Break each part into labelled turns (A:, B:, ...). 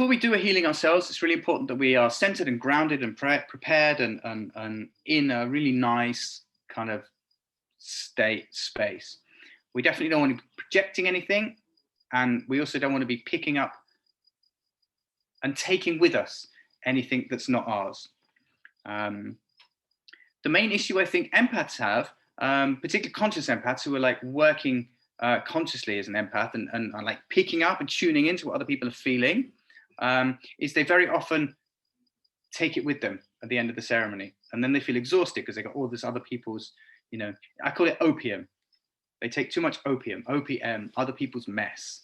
A: before we do a healing ourselves, it's really important that we are centered and grounded and prepared and in a really nice kind of space. We definitely don't want to be projecting anything, and we also don't want to be picking up and taking with us anything that's not ours. The main issue I think empaths have, particularly conscious empaths who are like working consciously as an empath and are like picking up and tuning into what other people are feeling, is they very often take it with them at the end of the ceremony, and then they feel exhausted because they got all this other people's, you know, I call it opium. They take too much opium, other people's mess.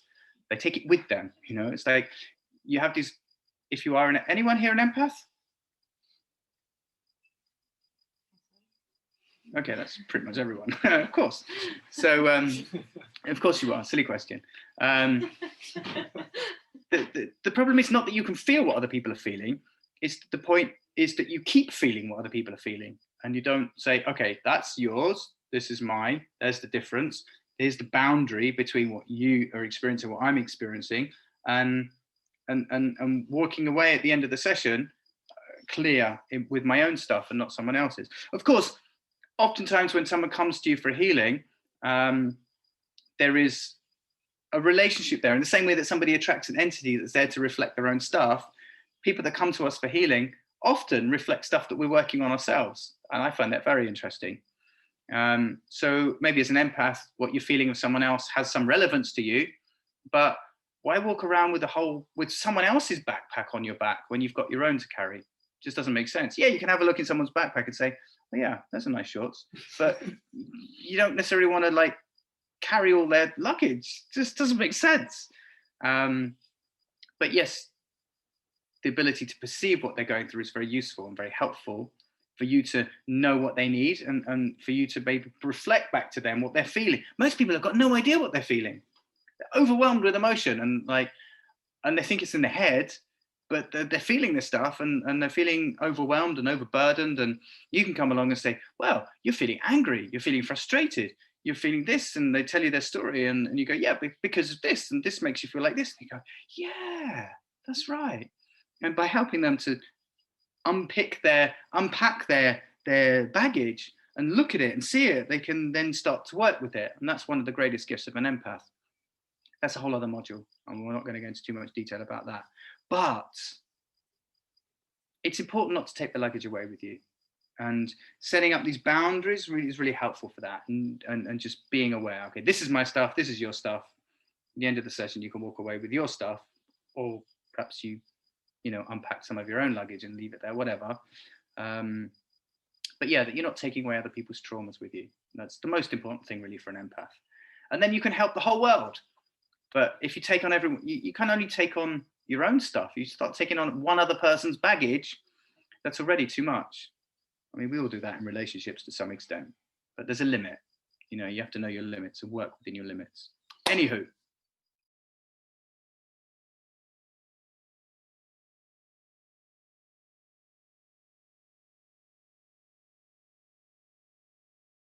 A: They take it with them, you know. It's like you have these. If you are anyone here an empath? Okay, that's pretty much everyone. Of course. So, of course you are. Silly question. The problem is not that you can feel what other people are feeling. The point is that you keep feeling what other people are feeling, and you don't say, okay, that's yours, this is mine, there's the difference, here's the boundary between what you are experiencing, what I'm experiencing, and walking away at the end of the session clear with my own stuff and not someone else's. Of course, oftentimes when someone comes to you for healing, there is a relationship there. In the same way that somebody attracts an entity that's there to reflect their own stuff, people that come to us for healing often reflect stuff that we're working on ourselves. And I find that very interesting. So maybe as an empath, what you're feeling of someone else has some relevance to you, but why walk around with someone else's backpack on your back when you've got your own to carry? It just doesn't make sense. Yeah, you can have a look in someone's backpack and say, oh yeah, those are nice shorts, but you don't necessarily want to like carry all their luggage. It just doesn't make sense. But yes, the ability to perceive what they're going through is very useful and very helpful for you to know what they need and for you to maybe reflect back to them what they're feeling. Most people have got no idea what they're feeling. They're overwhelmed with emotion and they think it's in their head, but they're feeling this stuff and they're feeling overwhelmed and overburdened. And you can come along and say, well, you're feeling angry, you're feeling frustrated, you're feeling this, and they tell you their story and you go, yeah, because of this, and this makes you feel like this. And you go, yeah, that's right. And by helping them to unpack their baggage and look at it and see it, they can then start to work with it. And that's one of the greatest gifts of an empath. That's a whole other module, and we're not going to go into too much detail about that. But it's important not to take the luggage away with you. And setting up these boundaries is really helpful for that. And just being aware, okay, this is my stuff, this is your stuff. At the end of the session, you can walk away with your stuff, or perhaps you unpack some of your own luggage and leave it there, whatever. But yeah, that you're not taking away other people's traumas with you. That's the most important thing really for an empath. And then you can help the whole world. But if you take on everyone, you can only take on your own stuff. You start taking on one other person's baggage, that's already too much. I mean, we all do that in relationships to some extent, but there's a limit. You have to know your limits and work within your limits. Anywho,